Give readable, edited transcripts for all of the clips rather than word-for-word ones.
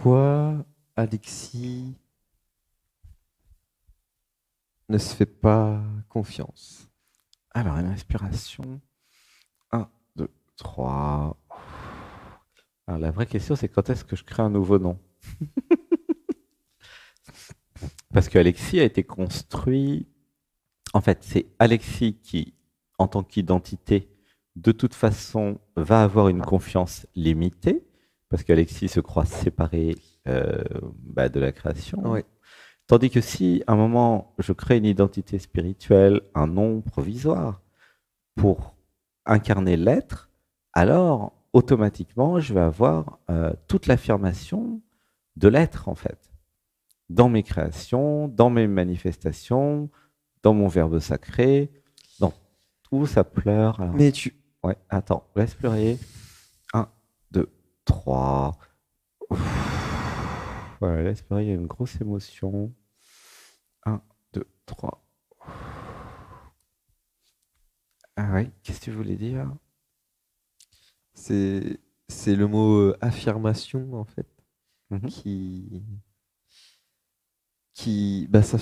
Pourquoi Alexis ne se fait pas confiance? Alors, une respiration. Un, 2, 3. Alors, la vraie question, c'est quand est-ce que je crée un nouveau nom? Parce que Alexis a été construit. En fait, c'est Alexis qui, en tant qu'identité, de toute façon, va avoir une confiance limitée. Parce qu'Alexis se croit séparé de la création. Oui. Tandis que si, à un moment, je crée une identité spirituelle, un nom provisoire, pour incarner l'être, alors automatiquement, je vais avoir toute l'affirmation de l'être, en fait, dans mes créations, dans mes manifestations, dans mon verbe sacré, dans tout ça pleure. Alors, Mais tu... ouais, attends, laisse pleurer. Un, 2, 3. Ouais, laisse pleurer, il y a une grosse émotion. Un, 2, 3. Ah ouais, qu'est-ce que tu voulais dire? C'est c'est le mot affirmation en fait Mhm. qui bah ça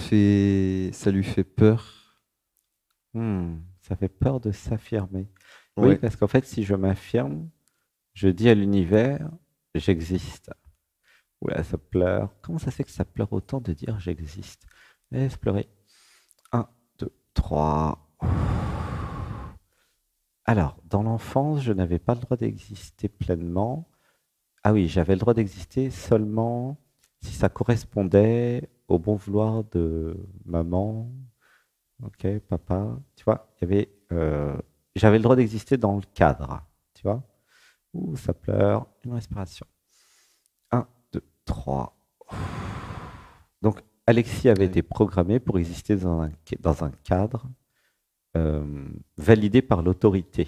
lui fait peur. Ça fait peur de s'affirmer. Oui, Ouais. parce qu'en fait, si je m'affirme, je dis à l'univers, j'existe. Oula, ça pleure. Comment ça se fait que ça pleure autant de dire j'existe? Laisse pleurer. Un, 2, 3. Alors, dans l'enfance, je n'avais pas le droit d'exister pleinement. Ah oui, j'avais le droit d'exister seulement si ça correspondait au bon vouloir de maman, ok, papa. Tu vois, j'avais le droit d'exister dans le cadre. Tu vois? Ouh, ça pleure. Une respiration. Un, 2, 3. Donc, Alexis avait Ouais. été programmé pour exister dans un cadre euh, validé par l'autorité.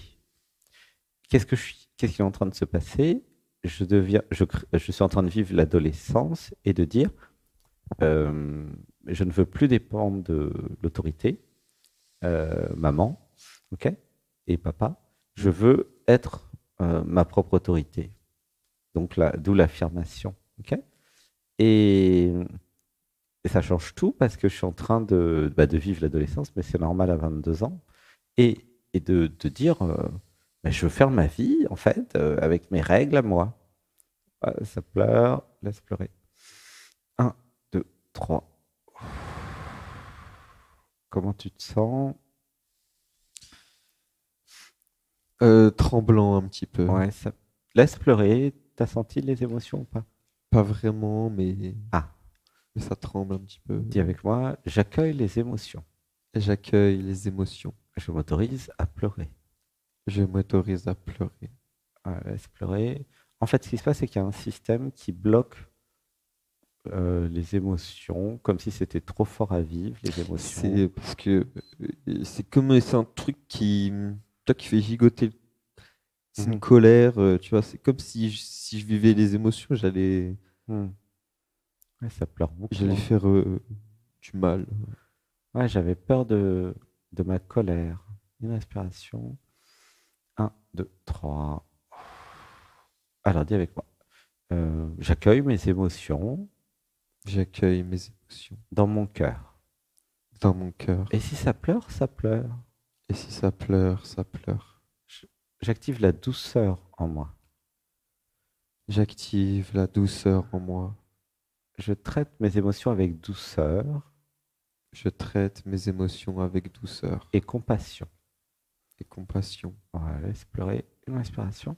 Qu'est-ce qui est en train de se passer? Je suis en train de vivre l'adolescence et de dire, euh, je ne veux plus dépendre de l'autorité, maman, ok, et papa. Je Mm. veux être ma propre autorité. Donc là, d'où l'affirmation, ok. Et, et ça change tout parce que je suis en train de vivre l'adolescence, mais c'est normal à 22 ans, et de dire, ben, je veux faire ma vie, en fait, avec mes règles à moi. Ça pleure, laisse pleurer. Un, 2, 3. Comment tu te sens? Tremblant un petit peu. Ouais, ça... Laisse pleurer. T'as senti les émotions ou pas? Pas vraiment, Ah, mais ça tremble un petit peu. dis avec moi, j'accueille les émotions. J'accueille les émotions. Je m'autorise à pleurer. Je m'autorise à pleurer. Laisse pleurer. En fait, ce qui se passe, c'est qu'il y a un système qui bloque les émotions, comme si c'était trop fort à vivre, les émotions. C'est parce que c'est comme c'est un truc qui fait gigoter. C'est une Mhm. colère, tu vois. C'est comme si je vivais les émotions, Mhm. Ouais, ça pleure beaucoup, j'allais hein. faire du mal. Ouais, j'avais peur de ma colère. Une respiration. Un, 2, 3. Alors, dis avec moi. J'accueille mes émotions J'accueille mes émotions dans mon cœur. dans mon Et cœur. si ça pleure, ça pleure. Et si ça pleure, ça pleure. Je- J'active la douceur en moi. J'active la douceur en moi. Je traite mes émotions avec douceur Je traite mes émotions avec douceur et compassion. et compassion. Voilà, laisse pleurer. Une respiration.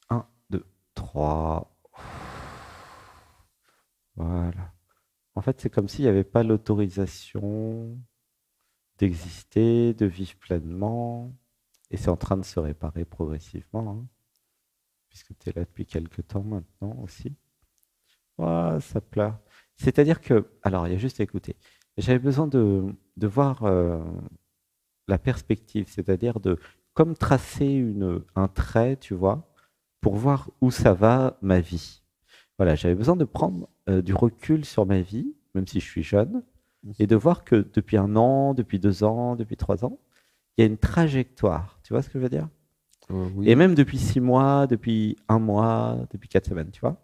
Un, 2, 3. Voilà. En fait, c'est comme s'il n'y avait pas l'autorisation d'exister, de vivre pleinement. Et c'est en train de se réparer progressivement, hein, puisque tu es là depuis quelques temps maintenant aussi. Ouais, ça pleure. C'est-à-dire que, alors, il y a juste à écouter. J'avais besoin de voir la perspective, c'est-à-dire de, comme tracer un trait, tu vois, pour voir où ça va ma vie. Voilà, j'avais besoin de prendre du recul sur ma vie, même si je suis jeune, et de voir que depuis 1 an, depuis 2 ans, depuis 3 ans, il y a une trajectoire. Tu vois ce que je veux dire? Et Oui, même depuis 6 mois, depuis un mois, depuis 4 semaines, tu vois?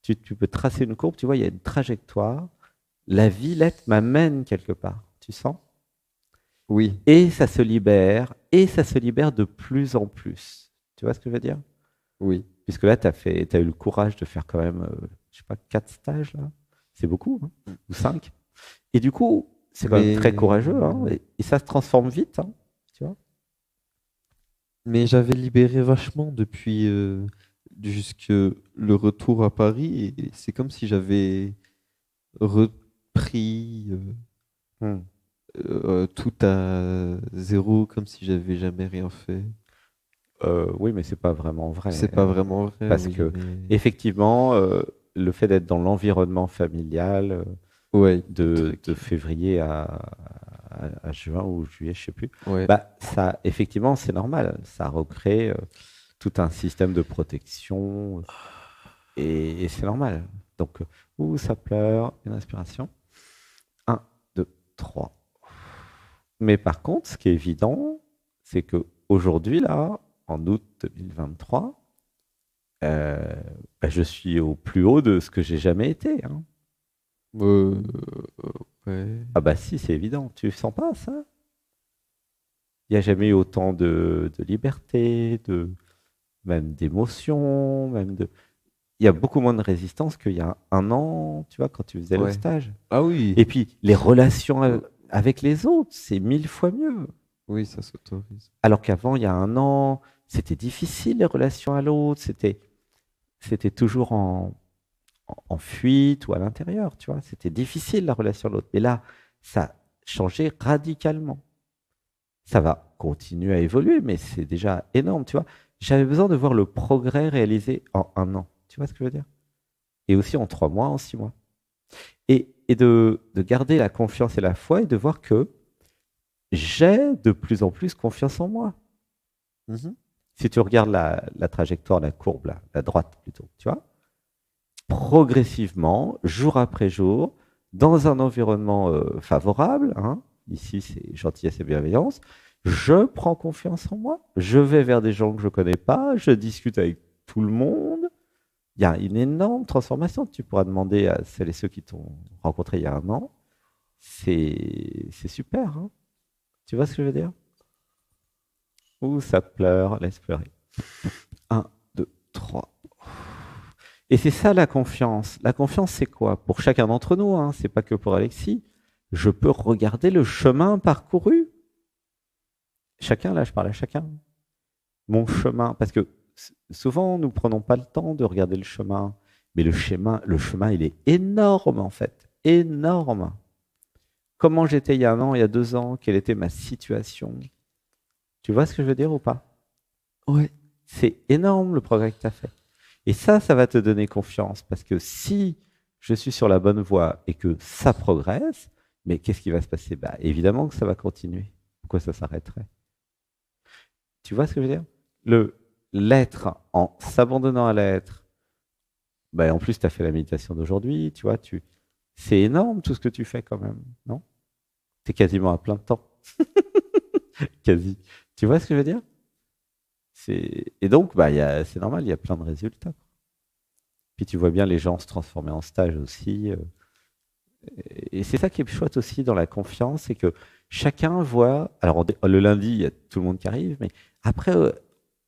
Tu peux tracer une courbe, tu vois, il y a une trajectoire. La vie, l'être m'amène quelque part, tu sens? Oui, Et ça se libère, de plus en plus. Tu vois ce que je veux dire? oui. Puisque là, t'as eu le courage de faire quand même, je sais pas, 4 stages, là. C'est beaucoup, hein, ou 5. Et du coup, c'est quand même très Mais, courageux, hein, et ça se transforme vite, hein, tu vois? mais j'avais libéré vachement depuis jusque le retour à Paris et c'est comme si j'avais repris Hmm. tout à zéro, comme si j'avais jamais rien fait. Oui, mais c'est pas vraiment vrai, C'est pas vraiment vrai, parce oui, que mais effectivement, le fait d'être dans l'environnement familial, ouais, le de truc. février à juin ou juillet, je sais plus, Ouais. bah ça, effectivement, c'est normal. Ça recrée tout un système de protection et c'est normal. Donc, ça pleure, une inspiration. Un, 2, 3. Mais par contre, ce qui est évident, c'est que aujourd'hui, là, en août 2023, bah, je suis au plus haut de ce que j'ai jamais été, hein. Euh, ouais. Ah bah si, c'est évident. Tu sens pas ça? Il n'y a jamais eu autant de liberté, même d'émotion, Il y a beaucoup moins de résistance qu'il y a un an, tu vois, quand tu faisais le Ouais. stage. Ah oui. Et puis, les relations avec les autres, c'est 1000 fois mieux. Oui, ça s'autorise. Alors qu'avant, il y a un an, c'était difficile, les relations à l'autre. C'était toujours en fuite ou à l'intérieur, tu vois. C'était difficile, la relation à l'autre. Mais là, ça a changé radicalement. Ça va continuer à évoluer, mais c'est déjà énorme, tu vois. J'avais besoin de voir le progrès réalisé en un an. Tu vois ce que je veux dire? Et aussi en 3 mois, en 6 mois. Et de garder la confiance et la foi et de voir que j'ai de plus en plus confiance en moi. Mhm. Si tu regardes la trajectoire, la courbe, là, la droite plutôt, tu vois, progressivement, jour après jour, dans un environnement favorable, hein, ici c'est gentillesse et bienveillance, je prends confiance en moi, je vais vers des gens que je ne connais pas, je discute avec tout le monde. Il y a une énorme transformation. Tu pourras demander à celles et ceux qui t'ont rencontré il y a un an. C'est super, hein. Tu vois ce que je veux dire? Ouh, ça pleure, laisse pleurer. Un, 2, 3. Et c'est ça la confiance. La confiance, c'est quoi? Pour chacun d'entre nous, hein, c'est pas que pour Alexis. Je peux regarder le chemin parcouru. Chacun, là, je parle à chacun. Mon chemin, parce que souvent, nous prenons pas le temps de regarder le chemin. Mais le chemin, il est énorme, en fait. Énorme. Comment j'étais il y a un an, il y a 2 ans, quelle était ma situation. Tu vois ce que je veux dire ou pas? Ouais. C'est énorme le progrès que tu as fait. Et ça va te donner confiance parce que si je suis sur la bonne voie et que ça progresse, mais qu'est-ce qui va se passer? Bah, évidemment que ça va continuer. Pourquoi ça s'arrêterait? Tu vois ce que je veux dire? L'être, en s'abandonnant à l'être, bah, en plus, tu as fait la méditation d'aujourd'hui, tu vois, c'est énorme tout ce que tu fais quand même, non? Tu es quasiment à plein de temps. Quasi. Tu vois ce que je veux dire? Et donc, bah, c'est normal, il y a plein de résultats. Puis tu vois bien les gens se transformer en stage aussi. Et c'est ça qui est chouette aussi dans la confiance, c'est que chacun voit. Alors, le lundi, il y a tout le monde qui arrive, mais après,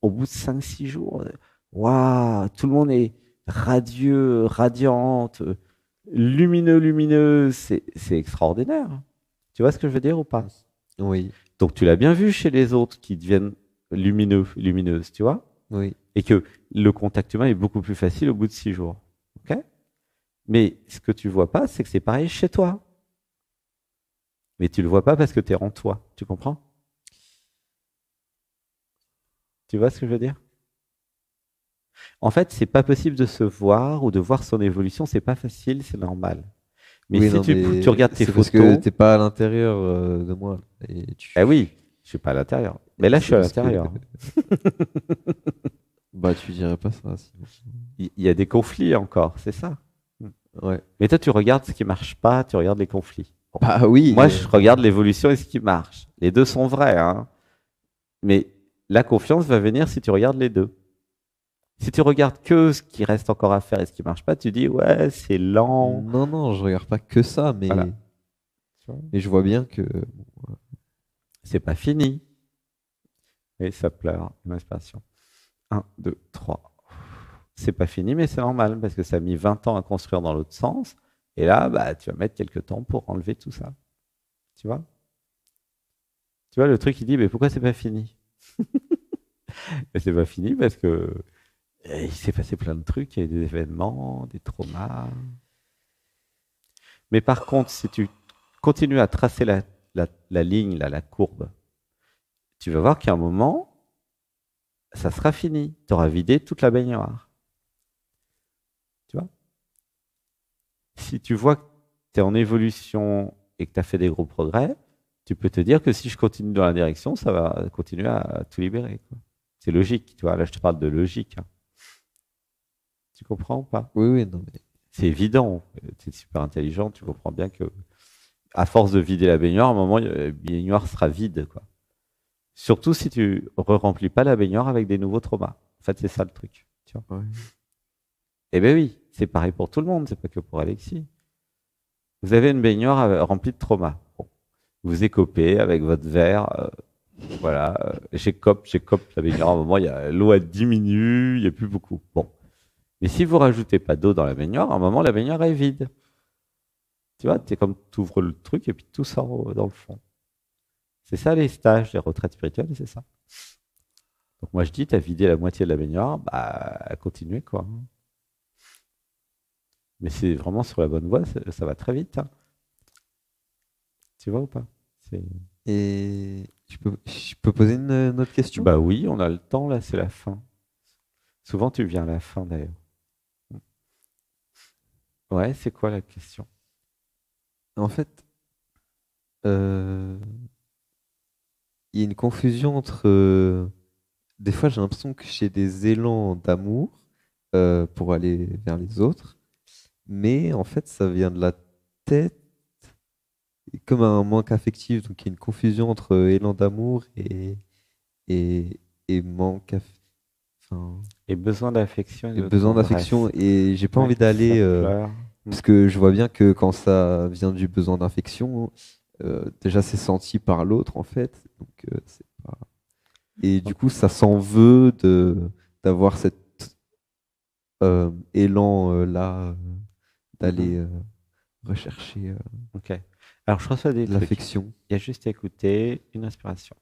au bout de 5, 6 jours, waouh, tout le monde est radieux, radiante, lumineux, lumineux. C'est extraordinaire. Tu vois ce que je veux dire ou pas? Oui, Donc, tu l'as bien vu chez les autres qui deviennent lumineux, lumineuses, tu vois? oui. Et que le contact humain est beaucoup plus facile au bout de 6 jours. Ok? Mais ce que tu vois pas, c'est que c'est pareil chez toi. Mais tu le vois pas parce que tu es en toi. Tu comprends? Tu vois ce que je veux dire? En fait, c'est pas possible de se voir ou de voir son évolution. C'est pas facile, c'est normal. Mais Oui, si non, tu mais regardes tes c'est parce que photos, t'es pas à l'intérieur de moi. Et eh oui, je suis pas à l'intérieur. Mais là, je c'est suis à parce que l'intérieur. bah tu dirais pas ça sinon. Il y a des conflits encore, c'est ça. Ouais. Mais toi, tu regardes ce qui marche pas, tu regardes les conflits. Bon. Bah oui. Moi, je regarde l'évolution et ce qui marche. Les deux sont vrais, hein. Mais la confiance va venir si tu regardes les deux. Si tu regardes que ce qui reste encore à faire et ce qui marche pas, tu dis ouais, c'est lent. Non, non, je regarde pas que ça, Voilà. mais, Tu vois, mais je vois bien que c'est pas fini. Et ça pleure. Une inspiration. Un, 2, 3. C'est pas fini, mais c'est normal parce que ça a mis 20 ans à construire dans l'autre sens. Et là, bah, tu vas mettre quelques temps pour enlever tout ça. Tu vois? Tu vois, le truc, il dit, mais pourquoi c'est pas fini? Et c'est pas fini parce que il s'est passé plein de trucs, il y a eu des événements, des traumas. Mais par contre, si tu continues à tracer la ligne, là, la courbe, tu vas voir qu'à un moment, ça sera fini. Tu auras vidé toute la baignoire. Tu vois? Si tu vois que tu es en évolution et que tu as fait des gros progrès, tu peux te dire que si je continue dans la direction, ça va continuer à tout libérer, quoi. C'est logique, tu vois. Là, je te parle de logique, hein. Tu comprends ou pas? oui, oui, non, mais C'est évident. Tu es super intelligent, tu comprends bien que à force de vider la baignoire, à un moment, la baignoire sera vide, quoi. Surtout si tu re-remplis pas la baignoire avec des nouveaux traumas. En fait, c'est ça le truc. Tu vois. ouais. Eh bien oui, c'est pareil pour tout le monde, c'est pas que pour Alexis. Vous avez une baignoire remplie de traumas. Bon. Vous écopez avec votre verre. Voilà, j'écope la baignoire. À un moment, l'eau diminue, il n'y a plus beaucoup. Bon. Mais si vous rajoutez pas d'eau dans la baignoire, à un moment, la baignoire est vide. Tu vois, c'est comme tu ouvres le truc et puis tout sort dans le fond. C'est ça les stages, les retraites spirituelles, c'est ça. Donc moi je dis, tu as vidé la moitié de la baignoire, bah continuez quoi. Mais c'est vraiment sur la bonne voie, ça va très vite, hein. Tu vois ou pas? C'est- Et je peux poser une autre question? Bah oui, on a le temps là, c'est la fin. Souvent tu viens à la fin d'ailleurs. Ouais, c'est quoi la question? En fait, euh, il y a une confusion entre... des fois, j'ai l'impression que j'ai des élans d'amour pour aller vers les autres, mais en fait, ça vient de la tête, comme un manque affectif. Donc, il y a une confusion entre élan d'amour et manque enfin, Et besoin d'affection et et de besoin d'affection. tendresse. Et j'ai pas Ouais, envie ça d'aller... pleure. parce que je vois bien que quand ça vient du besoin d'affection, déjà c'est senti par l'autre en fait. Donc, c'est pas... Et du coup, ça s'en veut d'avoir cet élan là, Mhm. d'aller rechercher Ok. Alors je reçois des de trucs. l'affection. Il y a juste à écouter une inspiration.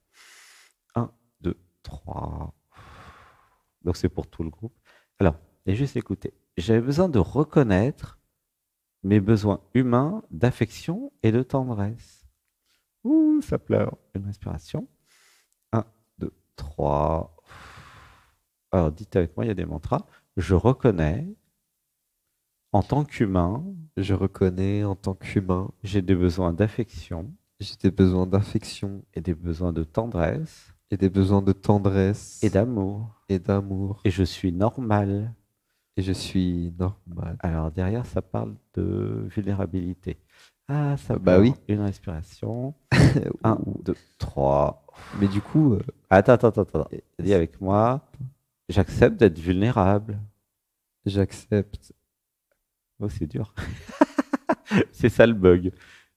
Un, 2, 3. Donc c'est pour tout le groupe. Alors, il y a juste à écouter. J'avais besoin de reconnaître mes besoins humains d'affection et de tendresse. Ouh, ça pleure. Une respiration. Un, 2, 3. Alors dites avec moi, il y a des mantras. Je reconnais en tant qu'humain, Je reconnais en tant qu'humain, j'ai des besoins d'affection j'ai des besoins d'affection et des besoins de tendresse et des besoins de et tendresse d'amour. et d'amour. Et je suis normal. Et je suis normal. Alors derrière, ça parle de vulnérabilité. Ah, ça Bah pleure. oui. Une respiration. Un, Ou- 2, 3. Mais du coup, Attends, attends, attends, attends. eh, Dis avec moi, j'accepte d'être vulnérable. j'accepte. Oh, c'est dur. C'est ça le bug.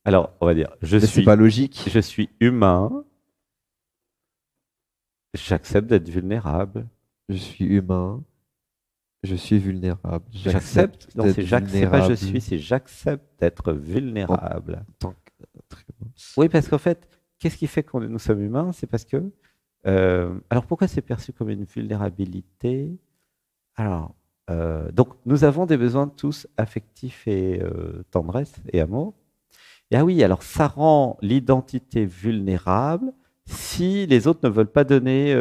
Alors, on va dire, Mais c'est pas logique. je suis humain, j'accepte d'être vulnérable. Je suis humain. Je suis vulnérable. J'accepte, J'accepte non, d'être c'est pas je vulnérable suis, c'est j'accepte d'être en vulnérable. tant que... Très bien. Oui, parce qu'en fait, qu'est-ce qui fait que nous sommes humains? C'est parce que, alors pourquoi c'est perçu comme une vulnérabilité? Alors, donc nous avons des besoins tous affectifs et tendresse et amour. Et ah oui, alors ça rend l'identité vulnérable si les autres ne veulent pas donner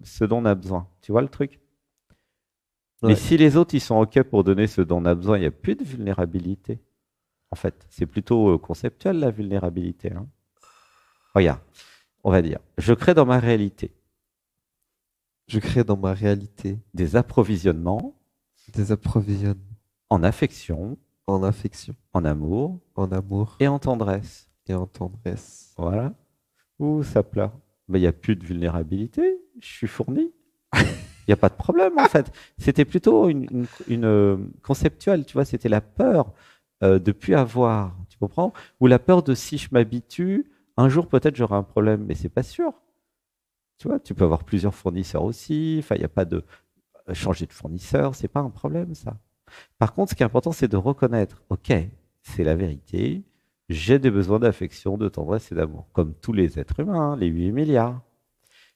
ce dont on a besoin. Tu vois le truc? Mais Ouais. si les autres ils sont OK pour donner ce dont on a besoin, il n'y a plus de vulnérabilité. En fait, c'est plutôt conceptuel la vulnérabilité, hein. Regarde, on va dire, je crée dans ma réalité Je crée dans ma réalité des approvisionnements des approvisionnements en affection, en affection, en amour en amour et en tendresse. et en tendresse. Voilà. Ouh, ça pleure. Mais il n'y a plus de vulnérabilité. Je suis fourni. Il n'y a pas de problème en fait. C'était plutôt conceptuelle, tu vois, c'était la peur de plus avoir, tu comprends? Ou la peur de si je m'habitue, un jour peut-être j'aurai un problème, mais c'est pas sûr. Tu vois, tu peux avoir plusieurs fournisseurs aussi, enfin, il n'y a pas de changer de fournisseur, c'est pas un problème ça. Par contre, ce qui est important, c'est de reconnaître, ok, c'est la vérité, j'ai des besoins d'affection, de tendresse et d'amour, comme tous les êtres humains, les 8 milliards.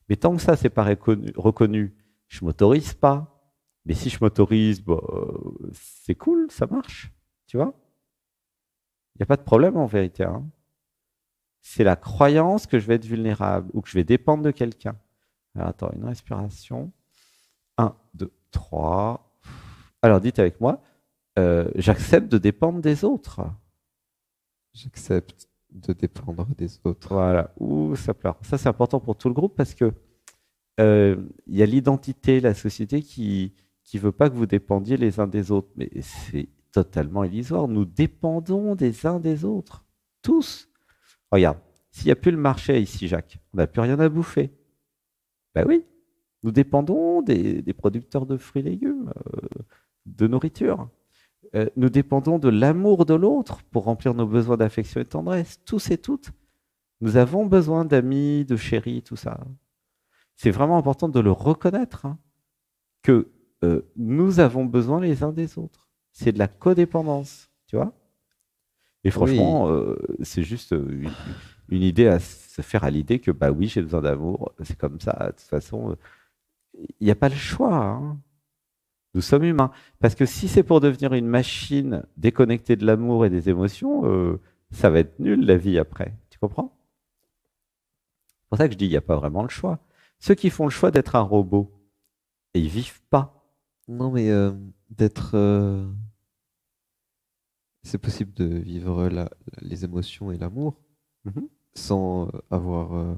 Mais tant que ça, c'est pas reconnu, je m'autorise pas. Mais si je m'autorise, bah, c'est cool, ça marche, tu vois. Il n'y a pas de problème en vérité, hein. C'est la croyance que je vais être vulnérable ou que je vais dépendre de quelqu'un. Alors, attends, une respiration. 1, 2, 3. Alors, dites avec moi, j'accepte de dépendre des autres. J'accepte de dépendre des autres. Voilà. Ouh, ça pleure. Ça, c'est important pour tout le groupe parce que il y a l'identité, la société qui veut pas que vous dépendiez les uns des autres. Mais c'est totalement illusoire. Nous dépendons des uns des autres. Tous. Regarde, s'il n'y a plus le marché ici, Jacques, on n'a plus rien à bouffer. Ben oui, nous dépendons des producteurs de fruits et légumes, de nourriture. Nous dépendons de l'amour de l'autre pour remplir nos besoins d'affection et de tendresse. Tous et toutes. Nous avons besoin d'amis, de chéris, tout ça. C'est vraiment important de le reconnaître, hein, que nous avons besoin les uns des autres. C'est de la codépendance, tu vois. Et Oui, franchement, c'est juste une idée à se faire à l'idée que, bah oui, j'ai besoin d'amour, c'est comme ça. De toute façon, il n'y a pas le choix, hein. Nous sommes humains. Parce que si c'est pour devenir une machine déconnectée de l'amour et des émotions, ça va être nul la vie après. Tu comprends? C'est pour ça que je dis, il n'y a pas vraiment le choix. Ceux qui font le choix d'être un robot, et ils vivent pas. non mais d'être... c'est possible de vivre les émotions et l'amour Mhm. sans avoir...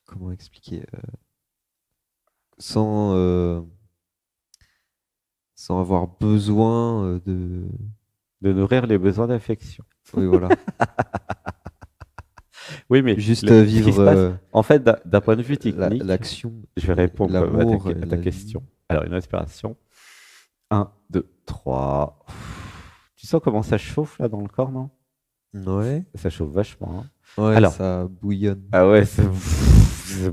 comment expliquer sans, sans avoir besoin De nourrir les besoins d'affection. Oui, voilà. Oui, mais Juste ce qui se vivre passe, en fait, d'un point de vue technique, l'action, je vais répondre l'amour, à ta la vie. question. Alors, une respiration. 1, 2, 3. Tu sens comment ça chauffe là dans le corps, non? Ouais, Ça chauffe vachement, hein. ouais, Alors, ça bouillonne. ah ouais, ça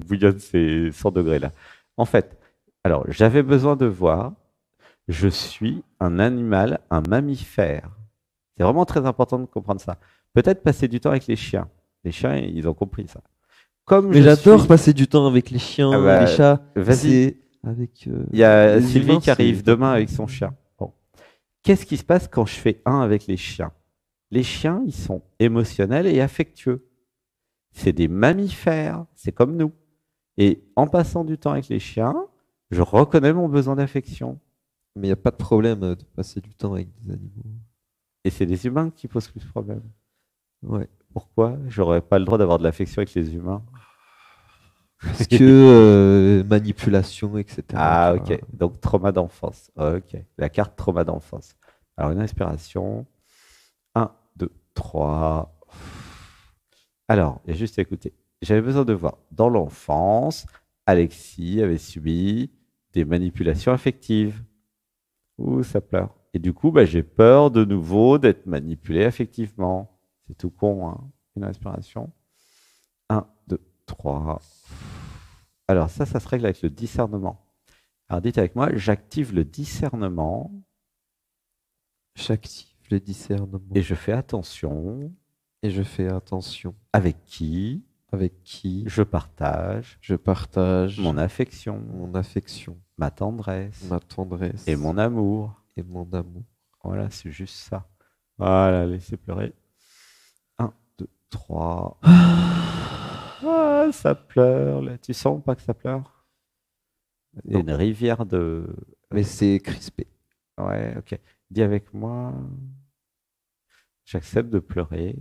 bouillonne, c'est 100 degrés là. En fait, alors, j'avais besoin de voir, je suis un animal, un mammifère. C'est vraiment très important de comprendre ça. Peut-être passer du temps avec les chiens. Les chiens, ils ont compris ça. Comme Mais je j'adore suis... passer du temps avec les Ah chiens, les bah, chats. vas-y, C'est avec il y a les Sylvie humains, qui c'est arrive pas demain pareil. avec son chien. Bon. Qu'est-ce qui se passe quand je fais un avec les chiens? Les chiens, ils sont émotionnels et affectueux. C'est des mammifères, c'est comme nous. Et en passant du temps avec les chiens, je reconnais mon besoin d'affection. Mais il n'y a pas de problème de passer du temps avec des animaux. Et c'est les humains qui posent plus de problèmes. Ouais. Pourquoi j'aurais pas le droit d'avoir de l'affection avec les humains? Parce que manipulation, etc. Tu Ah, vois. ok. Donc, trauma d'enfance. Ok. La carte trauma d'enfance. Alors, une inspiration. 1, 2, 3. Alors, il y a juste à écouter. J'avais besoin de voir. Dans l'enfance, Alexis avait subi des manipulations affectives. Ouh, ça pleure. Et du coup, bah, j'ai peur de nouveau d'être manipulé affectivement. C'est tout con, hein. Une inspiration. 1, 2, 3. Alors, ça se règle avec le discernement. Alors, dites avec moi, j'active le discernement J'active le et discernement je fais attention et je fais attention avec qui avec qui je partage je partage mon affection, mon affection, ma tendresse ma tendresse et mon amour. et mon amour. Voilà, c'est juste ça. Voilà, laissez pleurer. 1, 2, 3. Ah, ça pleure, là. Tu sens pas que ça pleure? Il y a Non, une rivière de... mais c'est crispé. Ouais, ok. Dis avec moi, j'accepte de pleurer.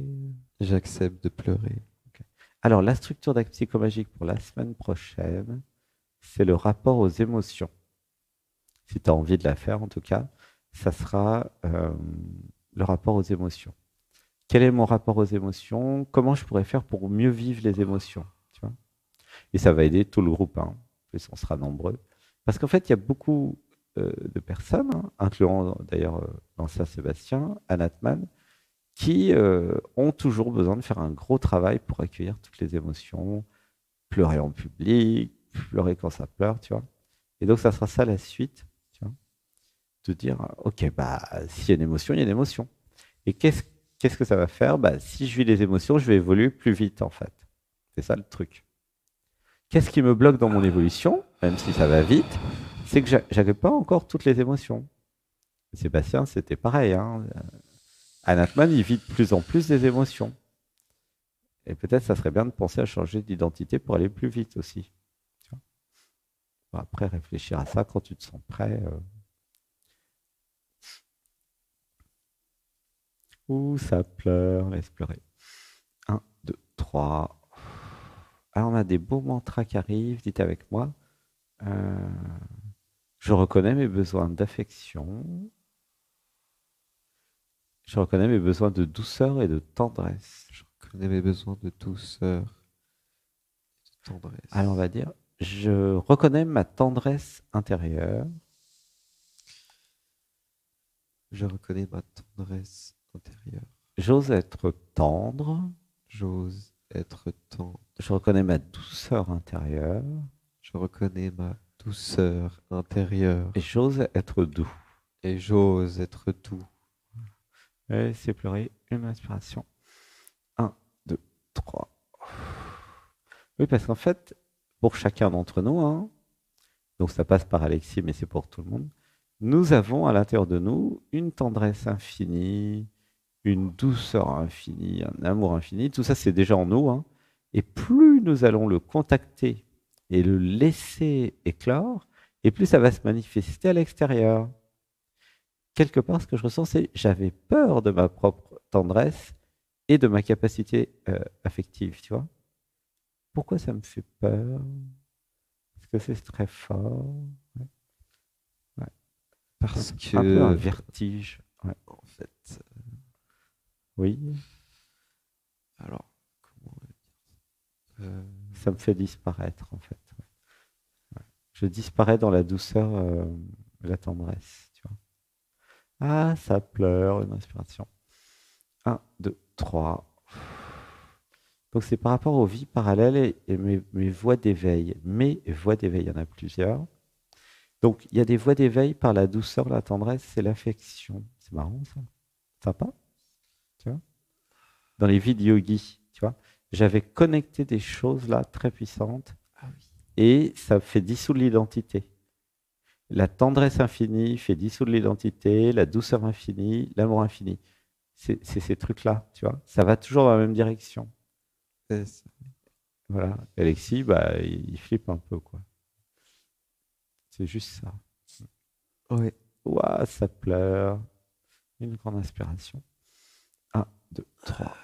J'accepte de pleurer. Ok. Alors, la structure d'acte psychomagique pour la semaine prochaine, c'est le rapport aux émotions. Si tu as envie de la faire, en tout cas, ça sera le rapport aux émotions. Quel est mon rapport aux émotions? Comment je pourrais faire pour mieux vivre les émotions? Tu vois, et ça va aider tout le groupe, hein. En plus, on sera nombreux. Parce qu'en fait, il y a beaucoup de personnes, hein, incluant d'ailleurs l'ancien Sébastien, Anatman, qui ont toujours besoin de faire un gros travail pour accueillir toutes les émotions, pleurer en public, pleurer quand ça pleure, tu vois. Et donc, ça sera ça la suite, tu vois, de dire, ok, bah, s'il y a une émotion, il y a une émotion. Et qu'est-ce que ça va faire? Bah, si je vis les émotions, je vais évoluer plus vite, en fait. C'est ça le truc. Qu'est-ce qui me bloque dans mon évolution, même si ça va vite, c'est que j'avais pas encore toutes les émotions. Sébastien, c'était pareil, hein. Anatman, il vit de plus en plus des émotions. Et peut-être ça serait bien de penser à changer d'identité pour aller plus vite aussi. Tu vois. Bon, après, réfléchir à ça quand tu te sens prêt. Ouh, ça pleure, laisse pleurer. Un, 2, 3. Alors, on a des beaux mantras qui arrivent, dites avec moi. Euh, je reconnais mes besoins d'affection. Je reconnais mes besoins de douceur et de tendresse. Je reconnais mes besoins de douceur, de Alors, on tendresse. va dire, je reconnais ma tendresse intérieure. Je reconnais ma tendresse intérieure. J'ose être tendre. J'ose être tendre. Je reconnais ma douceur intérieure. Je reconnais ma douceur intérieure. Et j'ose être doux. Et j'ose être doux. Et c'est pleurer une inspiration. Un, 2, 3. Oui, parce qu'en fait, pour chacun d'entre nous, hein, donc ça passe par Alexis, mais c'est pour tout le monde, nous avons à l'intérieur de nous une tendresse infinie, une douceur infinie, un amour infini. Tout ça, c'est déjà en nous, hein. Et plus nous allons le contacter et le laisser éclore, et plus ça va se manifester à l'extérieur. Quelque part, ce que je ressens, c'est j'avais peur de ma propre tendresse et de ma capacité affective, tu vois. Pourquoi ça me fait peur? Parce que c'est très fort. Ouais, ouais. Parce Un peu un que, vertige. Ouais. en fait, Oui, alors, comment euh, ça me fait disparaître, en fait. Ouais. Je disparais dans la douceur, la tendresse, tu vois. Ah, ça pleure, une inspiration. Un, 2, 3. Donc c'est par rapport aux vies parallèles et mes voies d'éveil. Mes voies d'éveil, il y en a plusieurs. Donc il y a des voies d'éveil par la douceur, la tendresse et l'affection. C'est marrant ça. Sympa, tu vois. Dans les vies de yogi, tu vois. J'avais connecté des choses là très puissantes ah oui. et ça fait dissoudre l'identité. La tendresse infinie fait dissoudre l'identité, la douceur infinie, l'amour infini. C'est ces trucs-là, tu vois. Ça va toujours dans la même direction. C'est ça. Voilà. Alexis, bah, il flippe un peu, quoi. C'est juste ça. Ouais. Ouah, ça pleure. Une grande inspiration. Un, 2, 3.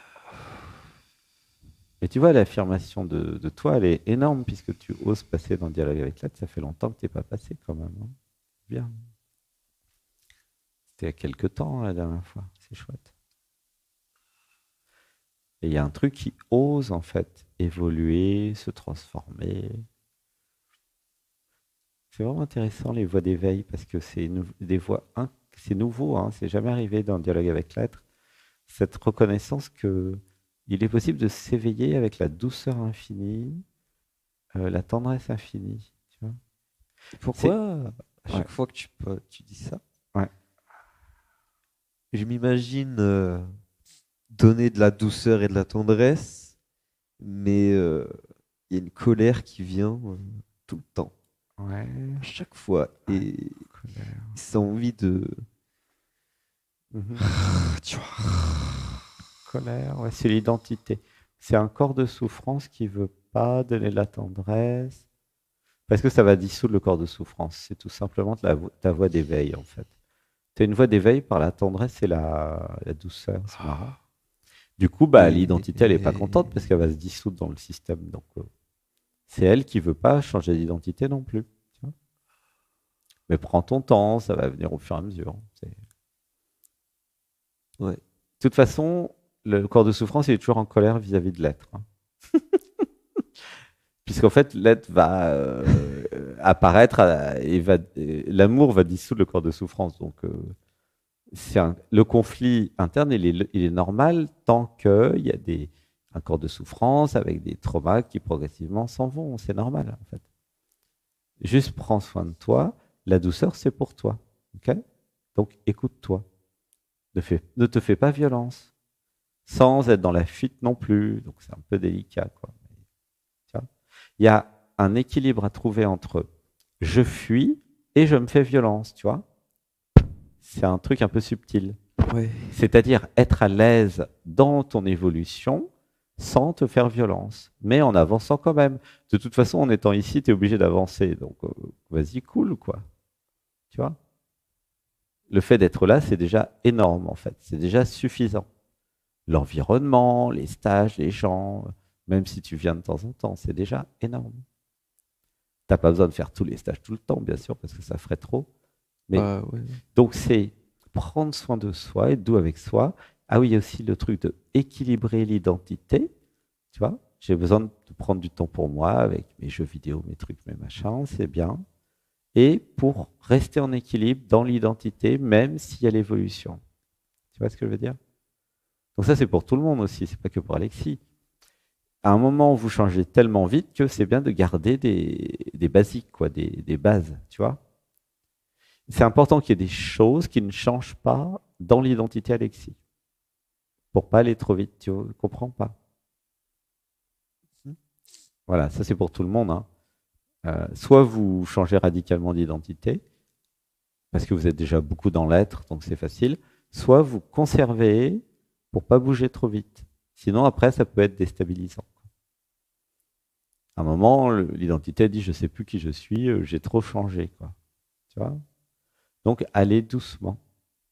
Et tu vois, l'affirmation de toi, elle est énorme puisque tu oses passer dans le dialogue avec l'être. Ça fait longtemps que tu n'es pas passé quand même, hein. Bien. C'était il y a quelques temps, hein, la dernière fois. C'est chouette. Et il y a un truc qui ose en fait évoluer, se transformer. C'est vraiment intéressant les voies d'éveil parce que c'est des voies, c'est nouveau, hein, c'est jamais arrivé dans le dialogue avec l'être. Cette reconnaissance que il est possible de s'éveiller avec la douceur infinie, la tendresse infinie. Tu vois. C'est Pourquoi, à ouais, chaque fois que tu dis ça, ouais. je m'imagine donner de la douceur et de la tendresse, mais il y a une colère qui vient tout le temps, Ouais, à chaque fois. ouais, Et colère. ça a envie de... Mhm. Tu vois. Colère, ouais, c'est l'identité. C'est un corps de souffrance qui veut pas donner de la tendresse. Parce que ça va dissoudre le corps de souffrance. C'est tout simplement ta voie d'éveil, en fait. Tu as une voie d'éveil par la tendresse et la douceur. C'est marrant. Du coup, bah, Et, l'identité, elle n'est pas contente parce qu'elle va se dissoudre dans le système. Donc, c'est elle qui veut pas changer d'identité non plus. Tu vois. Mais prends ton temps, ça va venir au fur et à mesure. De ouais. toute façon, le corps de souffrance il est toujours en colère vis-à-vis de l'être, hein. Puisqu'en fait, l'être va apparaître l'amour va dissoudre le corps de souffrance. Donc, le conflit interne, il est normal tant qu'il y a un corps de souffrance avec des traumas qui progressivement s'en vont. C'est normal, en fait. Juste prends soin de toi. La douceur, c'est pour toi. Okay, donc, écoute-toi. Ne te fais pas violence. Sans être dans la fuite non plus. Donc, c'est un peu délicat, quoi. Il y a un équilibre à trouver entre je fuis et je me fais violence, tu vois. C'est un truc un peu subtil. Ouais. C'est-à-dire être à l'aise dans ton évolution sans te faire violence, mais en avançant quand même. De toute façon, en étant ici, tu es obligé d'avancer. Donc, vas-y, cool, quoi. Tu vois. Le fait d'être là, c'est déjà énorme, en fait. C'est déjà suffisant. L'environnement, les stages, les gens, même si tu viens de temps en temps, c'est déjà énorme. Tu n'as pas besoin de faire tous les stages tout le temps, bien sûr, parce que ça ferait trop. Mais, Ouais. donc, c'est prendre soin de soi, être doux avec soi. Ah oui, il y a aussi le truc de équilibrer l'identité. Tu vois, j'ai besoin de prendre du temps pour moi avec mes jeux vidéo, mes trucs, mes machins, c'est bien. Et pour rester en équilibre dans l'identité, même s'il y a l'évolution. Tu vois ce que je veux dire? Donc ça, c'est pour tout le monde aussi, c'est pas que pour Alexis. À un moment, vous changez tellement vite que c'est bien de garder des basiques, quoi, des bases, tu vois. C'est important qu'il y ait des choses qui ne changent pas dans l'identité Alexis. Pour pas aller trop vite, tu comprends pas? Voilà, ça c'est pour tout le monde. Hein. Soit vous changez radicalement d'identité, parce que vous êtes déjà beaucoup dans l'être, donc c'est facile. Soit vous conservez pour pas bouger trop vite. Sinon, après, ça peut être déstabilisant. À un moment, l'identité dit, je sais plus qui je suis, j'ai trop changé, quoi. Tu vois? Donc, allez doucement,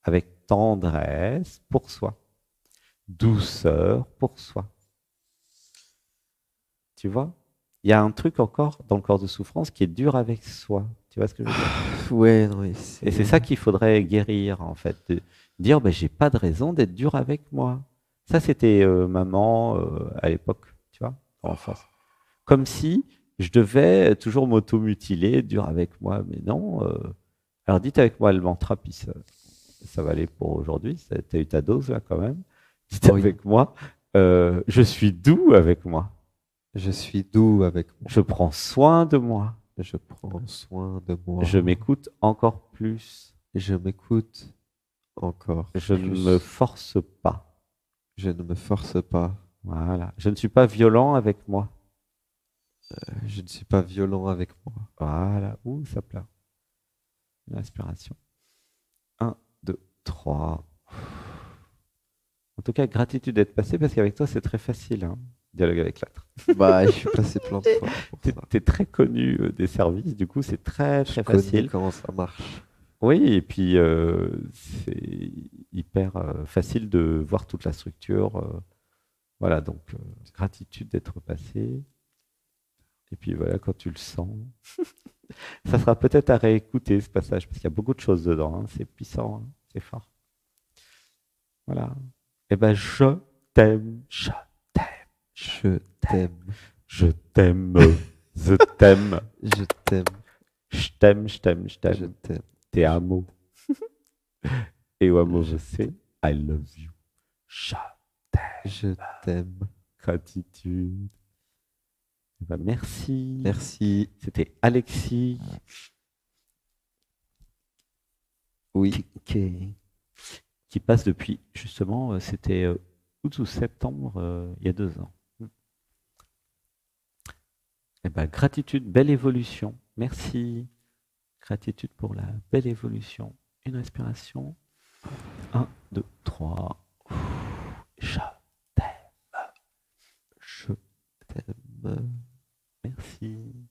avec tendresse pour soi, douceur pour soi. Tu vois? Il y a un truc encore dans le corps de souffrance qui est dur avec soi. Tu vois ce que je veux dire? Ouais, non, et c'est ça qu'il faudrait guérir, en fait. De dire, ben, j'ai pas de raison d'être dur avec moi. Ça, c'était maman à l'époque, tu vois, en face. Comme si je devais toujours m'auto-mutiler, être dur avec moi. Mais non. Alors, dites avec moi le mantra, puis ça va aller pour aujourd'hui. Tu as eu ta dose, là, quand même. Dites avec moi, je suis doux avec moi. Je suis doux avec moi. Je prends soin de moi. Je prends soin de moi. Je m'écoute encore plus. Je m'écoute encore Je plus. ne me force pas. Je ne me force pas. Voilà. Je ne suis pas violent avec moi. Je ne suis pas violent avec moi. Voilà. Ouh, ça plaît. Une inspiration. 1, 2, 3. En tout cas, gratitude d'être passé parce qu'avec toi, c'est très facile. Hein, dialogue avec l'autre. Bah, je suis passé plein de fois. Tu es très connu des services, du coup, c'est très facile. Comment ça marche. Oui, et puis c'est hyper facile de voir toute la structure. Voilà, donc gratitude d'être passé. Et puis voilà, quand tu le sens, ça sera peut-être à réécouter ce passage, parce qu'il y a beaucoup de choses dedans. Hein, c'est puissant, hein, c'est fort. Voilà. Eh ben, je t'aime, je t'aime, je t'aime, je t'aime, je t'aime, je t'aime, je t'aime, je t'aime, je t'aime. je t'aime. Te amo. Et au amo, je sais, I love you. Je t'aime. Je t'aime. Gratitude. Eh ben, merci. Merci. C'était Alexis. Oui. Qui passe depuis, justement, c'était août ou septembre, il y a 2 ans. Eh ben, gratitude, belle évolution. Merci. Gratitude pour la belle évolution. Une respiration. 1, 2, 3.